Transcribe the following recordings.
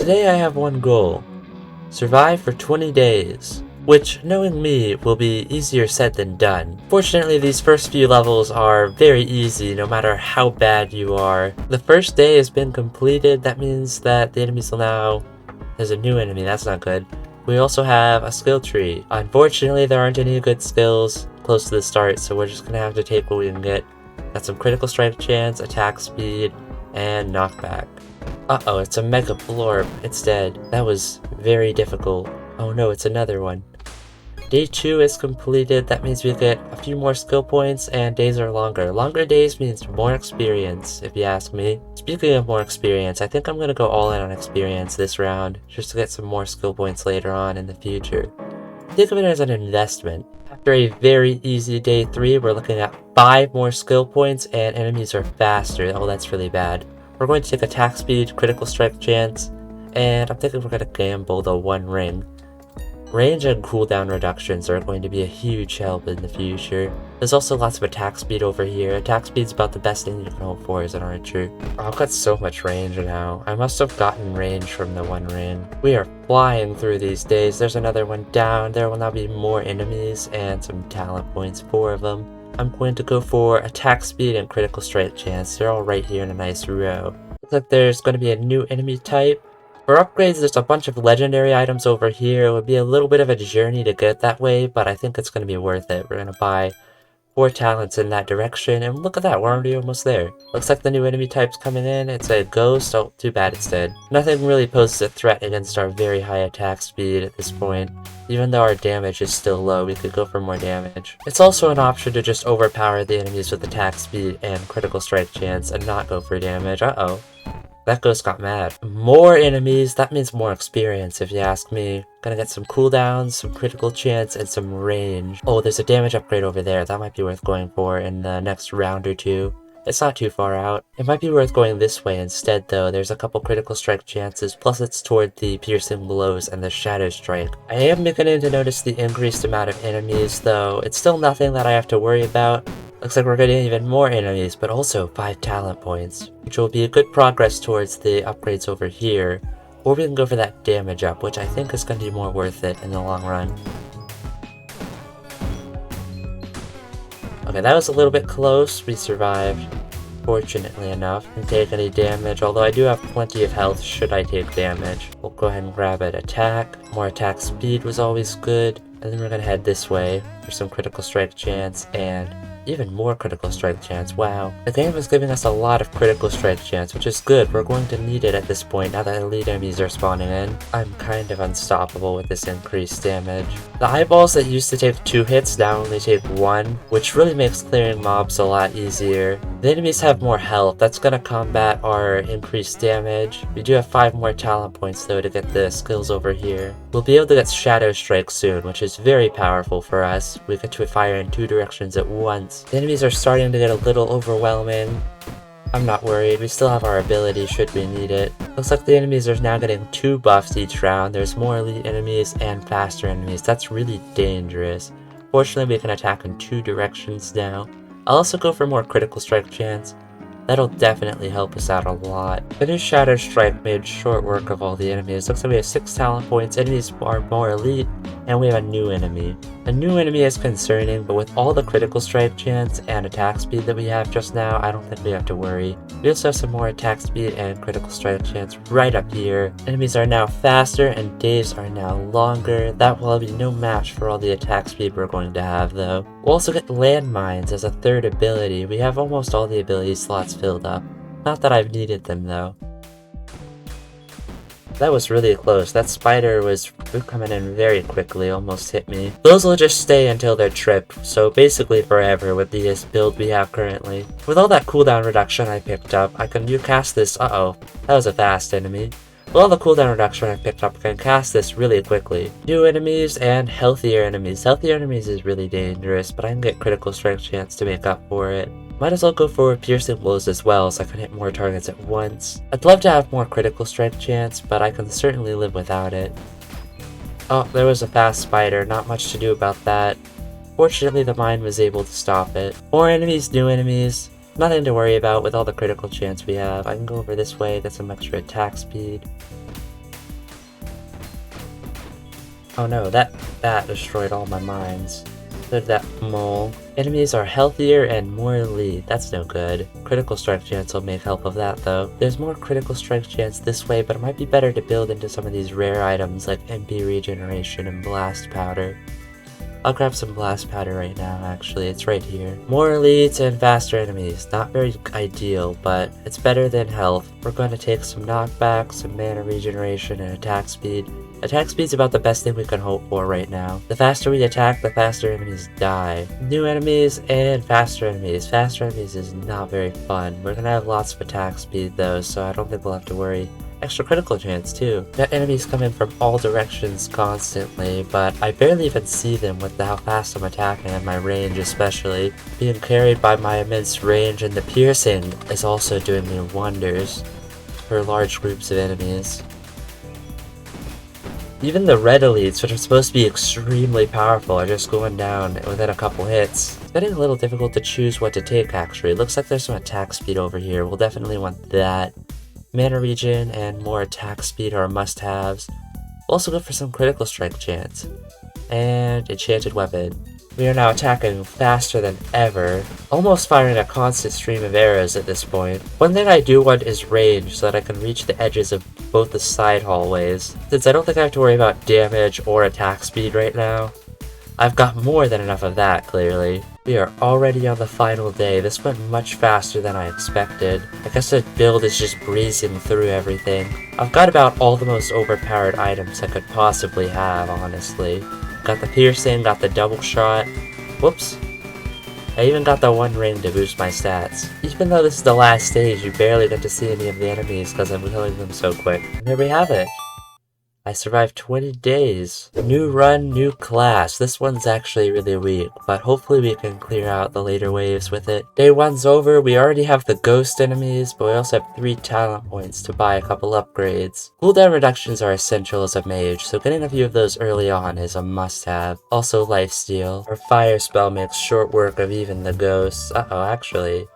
Today I have one goal. Survive for 20 days. Which, knowing me, will be easier said than done. Fortunately, these first few levels are very easy no matter how bad you are. The first day has been completed. That means that the enemies will now... There's a new enemy, that's not good. We also have a skill tree. Unfortunately, there aren't any good skills close to the start, so we're just gonna have to take what we can get. Got some critical strike chance, attack speed, and knockback. Uh-oh, it's a mega blorb. It's dead. That was very difficult. Oh no, it's another one. Day 2 is completed. That means we get a few more skill points and days are longer. Longer days means more experience, if you ask me. Speaking of more experience, I think I'm gonna go all in on experience this round, just to get some more skill points later on in the future. Think of it as an investment. After a very easy day 3, we're looking at 5 more skill points and enemies are faster. Oh, that's really bad. We're going to take attack speed, critical strike chance, and I'm thinking we're gonna gamble the 1 ring. Range and cooldown reductions are going to be a huge help in the future. There's also lots of attack speed over here. Attack speed's about the best thing you can hope for as an archer. Oh, I've got so much range now. I must have gotten range from the 1 ring. We are flying through these days. There's another one down. There will now be more enemies and some talent points, 4 of them. I'm going to go for attack speed and critical strike chance. They're all right here in a nice row. Looks like there's going to be a new enemy type. For upgrades, there's a bunch of legendary items over here. It would be a little bit of a journey to get that way, but I think it's going to be worth it. We're going to buy 4 talents in that direction, and look at that, we're already almost there. Looks like the new enemy type's coming in. It's a ghost. Oh, too bad it's dead. Nothing really poses a threat against our very high attack speed at this point. Even though our damage is still low, we could go for more damage. It's also an option to just overpower the enemies with attack speed and critical strike chance and not go for damage. Uh-oh. That ghost got mad. More enemies, that means more experience if you ask me. Gonna get some cooldowns, some critical chance, and some range. Oh, there's a damage upgrade over there. That might be worth going for in the next round or 2. It's not too far out. It might be worth going this way instead though. There's a couple critical strike chances, plus it's toward the piercing blows and the shadow strike. I am beginning to notice the increased amount of enemies though. It's still nothing that I have to worry about. Looks like we're getting even more enemies, but also 5 talent points, which will be a good progress towards the upgrades over here. Or we can go for that damage up, which I think is going to be more worth it in the long run. Okay, that was a little bit close. We survived, fortunately enough. Didn't take any damage, although I do have plenty of health should I take damage. We'll go ahead and grab it. Attack. More attack speed was always good. And then we're going to head this way for some critical strike chance and even more critical strike chance. Wow. The game is giving us a lot of critical strike chance, which is good. We're going to need it at this point now that elite enemies are spawning in. I'm kind of unstoppable with this increased damage. The eyeballs that used to take 2 hits now only take 1, which really makes clearing mobs a lot easier. The enemies have more health. That's going to combat our increased damage. We do have 5 more talent points though to get the skills over here. We'll be able to get Shadow Strike soon, which is very powerful for us. We get to fire in 2 directions at once. The enemies are starting to get a little overwhelming. I'm not worried, we still have our ability should we need it. Looks like the enemies are now getting 2 buffs each round. There's more elite enemies and faster enemies. That's really dangerous. Fortunately, we can attack in 2 directions now. I'll also go for more critical strike chance. That'll definitely help us out a lot. The new Shadow Strike made short work of all the enemies. Looks like we have 6 talent points, enemies are more elite, and we have a new enemy. A new enemy is concerning, but with all the critical strike chance and attack speed that we have just now, I don't think we have to worry. We also have some more attack speed and critical strike chance right up here. Enemies are now faster and days are now longer. That will be no match for all the attack speed we're going to have though. We'll also get landmines as a 3rd ability. We have almost all the ability slots filled up. Not that I've needed them though. That was really close. That spider was coming in very quickly, almost hit me. Those will just stay until they're tripped, so basically forever with this build we have currently. With all that cooldown reduction I picked up, I can cast this. Uh-oh, that was a fast enemy. With all the cooldown reduction I picked up, I can cast this really quickly. New enemies and healthier enemies. Healthier enemies is really dangerous, but I can get critical strike chance to make up for it. Might as well go for piercing blows as well so I can hit more targets at once. I'd love to have more critical strike chance, but I can certainly live without it. Oh, there was a fast spider, not much to do about that. Fortunately, the mine was able to stop it. More enemies, new enemies. Nothing to worry about with all the critical chance we have. I can go over this way, get some extra attack speed. Oh no, that bat destroyed all my mines. So did that mole. Enemies are healthier and more elite. That's no good. Critical strike chance will make help of that though. There's more critical strike chance this way, but it might be better to build into some of these rare items like MP regeneration and blast powder. I'll grab some blast powder right now, actually. It's right here. More elites and faster enemies. Not very ideal, but it's better than health. We're going to take some knockback, some mana regeneration, and attack speed. Attack speed's about the best thing we can hope for right now. The faster we attack, the faster enemies die. New enemies and faster enemies. Faster enemies is not very fun. We're going to have lots of attack speed though, so I don't think we'll have to worry. Extra critical chance too. Got enemies coming from all directions constantly, but I barely even see them with how fast I'm attacking and my range especially. Being carried by my immense range, and the piercing is also doing me wonders for large groups of enemies. Even the red elites, which are supposed to be extremely powerful, are just going down within a couple hits. It's getting a little difficult to choose what to take actually. It looks like there's some attack speed over here. We'll definitely want that. Mana regen and more attack speed are must-haves. We'll also go for some critical strike chance. And enchanted weapon. We are now attacking faster than ever, almost firing a constant stream of arrows at this point. One thing I do want is range so that I can reach the edges of both the side hallways. Since I don't think I have to worry about damage or attack speed right now, I've got more than enough of that, clearly. We are already on the final day. This went much faster than I expected. I guess the build is just breezing through everything. I've got about all the most overpowered items I could possibly have, honestly. Got the piercing, got the double shot. Whoops. I even got the one ring to boost my stats. Even though this is the last stage, you barely get to see any of the enemies because I'm killing them so quick. And there we have it. I survived 20 days. New run, new class. This one's actually really weak, but hopefully we can clear out the later waves with it. Day 1's over. We already have the ghost enemies, but we also have 3 talent points to buy a couple upgrades. Cooldown reductions are essential as a mage, so getting a few of those early on is a must-have. Also lifesteal. Our fire spell makes short work of even the ghosts. Uh-oh, actually.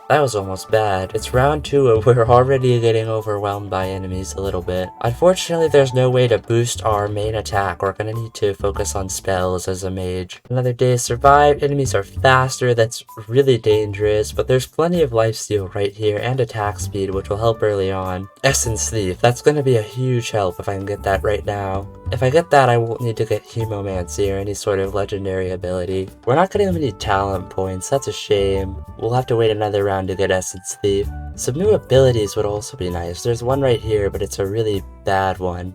That was almost bad. It's round 2 and we're already getting overwhelmed by enemies a little bit. Unfortunately, there's no way to boost our main attack. We're gonna need to focus on spells as a mage. Another day survived. Enemies are faster. That's really dangerous, but there's plenty of lifesteal right here and attack speed, which will help early on. Essence Thief. That's gonna be a huge help if I can get that right now. If I get that, I won't need to get Hemomancy or any sort of legendary ability. We're not getting many talent points. That's a shame. We'll have to wait another round to get Essence Thief. Some new abilities would also be nice. There's one right here, but it's a really bad one.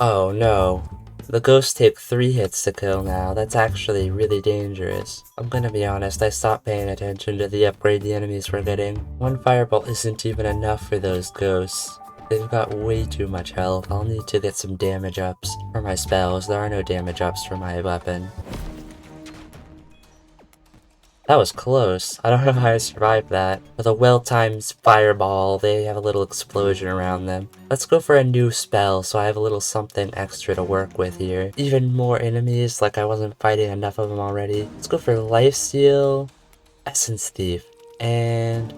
Oh no. The ghosts take 3 hits to kill now. That's actually really dangerous. I'm gonna be honest, I stopped paying attention to the upgrade the enemies were getting. One fireball isn't even enough for those ghosts. They've got way too much health. I'll need to get some damage ups for my spells. There are no damage ups for my weapon. That was close. I don't know how I survived that. With a well-timed fireball, they have a little explosion around them. Let's go for a new spell so I have a little something extra to work with here. Even more enemies, like I wasn't fighting enough of them already. Let's go for Lifesteal, Essence Thief, and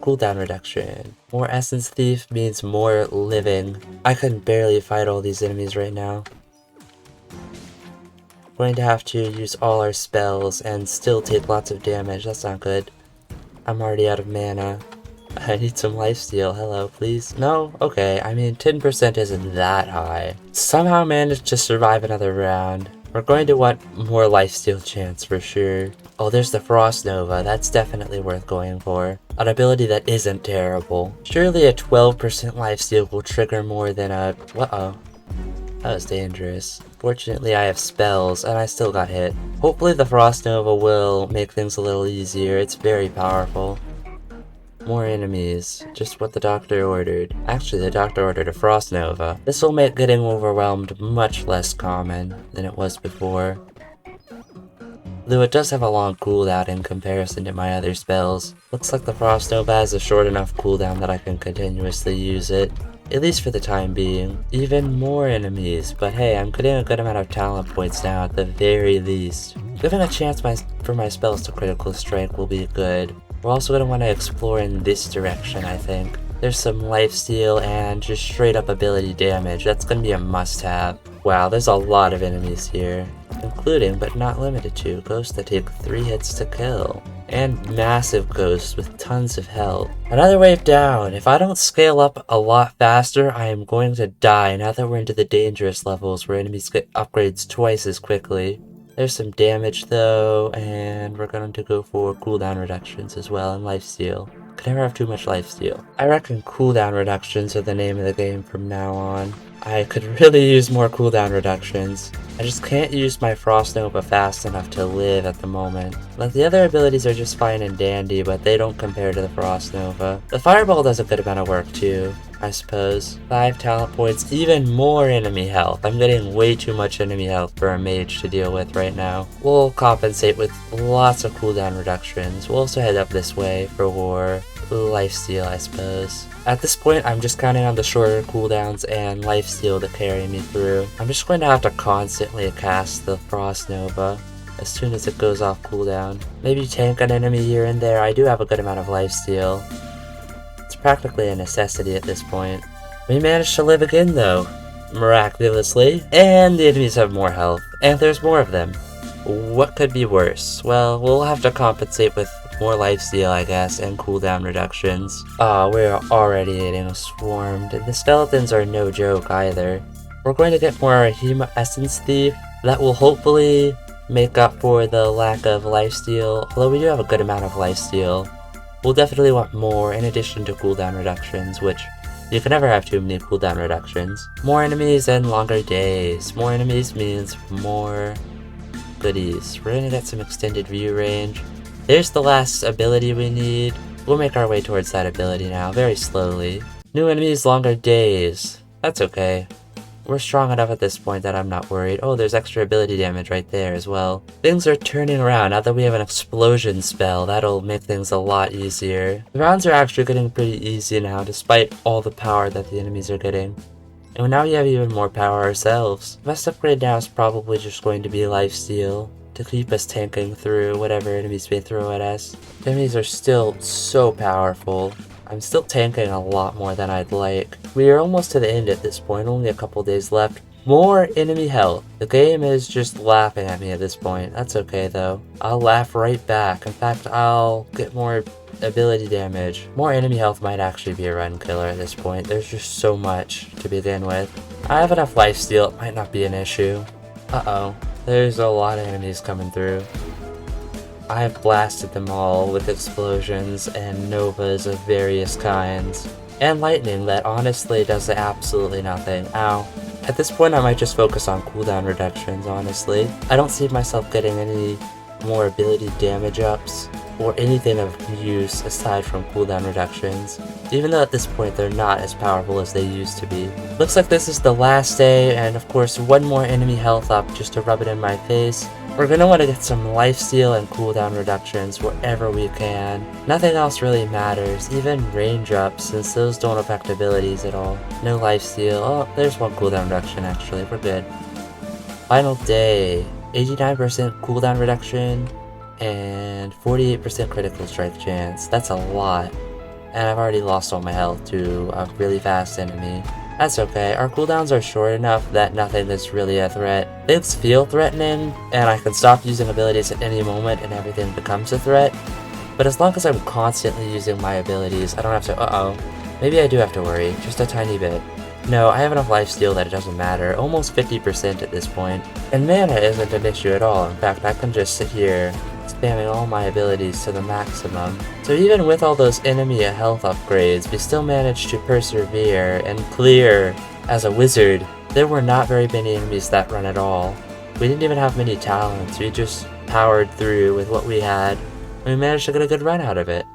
cooldown reduction. More Essence Thief means more living. I can barely fight all these enemies right now. Going to have to use all our spells and still take lots of damage. That's not good. I'm already out of mana. I need some lifesteal. Hello, please. No? Okay, I mean 10% isn't that high. Somehow managed to survive another round. We're going to want more lifesteal chance for sure. Oh, there's the Frost Nova. That's definitely worth going for. An ability that isn't terrible. Surely a 12% lifesteal will trigger more than a... Uh-oh. That was dangerous. Fortunately, I have spells, and I still got hit. Hopefully the Frost Nova will make things a little easier. It's very powerful. More enemies. Just what the doctor ordered. Actually, the doctor ordered a Frost Nova. This will make getting overwhelmed much less common than it was before. Though it does have a long cooldown in comparison to my other spells. Looks like the Frost Nova has a short enough cooldown that I can continuously use it. At least for the time being. Even more enemies, but hey, I'm getting a good amount of talent points now at the very least. Giving a chance for my spells to critical strike will be good. We're also going to want to explore in this direction, I think. There's some lifesteal and just straight up ability damage. That's gonna be a must-have. Wow, there's a lot of enemies here, including but not limited to ghosts that take 3 hits to kill, and massive ghosts with tons of health. Another wave down. If I don't scale up a lot faster, I am going to die now that we're into the dangerous levels where enemies get upgrades twice as quickly. There's some damage though, and we're going to go for cooldown reductions as well and lifesteal. Could never have too much lifesteal. I reckon cooldown reductions are the name of the game from now on. I could really use more cooldown reductions. I just can't use my Frost Nova fast enough to live at the moment. Like, the other abilities are just fine and dandy, but they don't compare to the Frost Nova. The Fireball does a good amount of work too, I suppose. 5 talent points, even more enemy health. I'm getting way too much enemy health for a mage to deal with right now. We'll compensate with lots of cooldown reductions. We'll also head up this way for lifesteal, I suppose. At this point, I'm just counting on the shorter cooldowns and lifesteal to carry me through. I'm just going to have to constantly cast the Frost Nova as soon as it goes off cooldown. Maybe tank an enemy here and there. I do have a good amount of lifesteal. It's practically a necessity at this point. We managed to live again though, miraculously, and the enemies have more health, and there's more of them. What could be worse? Well, we'll have to compensate with more lifesteal, I guess, and cooldown reductions. We're already getting swarmed, and the skeletons are no joke either. We're going to get more Hema Essence Thief. That will hopefully make up for the lack of lifesteal, although we do have a good amount of lifesteal. We'll definitely want more in addition to cooldown reductions, which you can never have too many cooldown reductions. More enemies and longer days. More enemies means more goodies. We're gonna get some extended view range. There's the last ability we need. We'll make our way towards that ability now, very slowly. New enemies, longer days. That's okay. We're strong enough at this point that I'm not worried. Oh, there's extra ability damage right there as well. Things are turning around now that we have an explosion spell. That'll make things a lot easier. The rounds are actually getting pretty easy now, despite all the power that the enemies are getting. And now we have even more power ourselves. The best upgrade now is probably just going to be lifesteal, to keep us tanking through whatever enemies may throw at us. The enemies are still so powerful. I'm still tanking a lot more than I'd like. We are almost to the end at this point, only a couple days left. More enemy health. The game is just laughing at me at this point. That's okay though. I'll laugh right back. In fact, I'll get more ability damage. More enemy health might actually be a run killer at this point. There's just so much to begin with. I have enough lifesteal, it might not be an issue. Uh-oh. There's a lot of enemies coming through. I've blasted them all with explosions and novas of various kinds. And lightning that honestly does absolutely nothing. Ow. At this point I might just focus on cooldown reductions, honestly. I don't see myself getting any more ability damage ups or anything of use aside from cooldown reductions, even though at this point they're not as powerful as they used to be. Looks like this is the last day, and of course one more enemy health up just to rub it in my face. We're gonna want to get some lifesteal and cooldown reductions wherever we can. Nothing else really matters, even range ups, since those don't affect abilities at all. No lifesteal. Oh, there's one cooldown reduction actually, we're good. Final day. 89% cooldown reduction and 48% critical strike chance. That's a lot. And I've already lost all my health to a really fast enemy. That's okay, our cooldowns are short enough that nothing is really a threat. Things feel threatening, and I can stop using abilities at any moment and everything becomes a threat. But as long as I'm constantly using my abilities, I don't have to— uh-oh. Maybe I do have to worry, just a tiny bit. No, I have enough lifesteal that it doesn't matter, almost 50% at this point. And mana isn't an issue at all, in fact I can just sit here spamming all my abilities to the maximum. So even with all those enemy health upgrades, we still managed to persevere and clear as a wizard. There were not very many enemies that run at all. We didn't even have many talents, we just powered through with what we had, and we managed to get a good run out of it.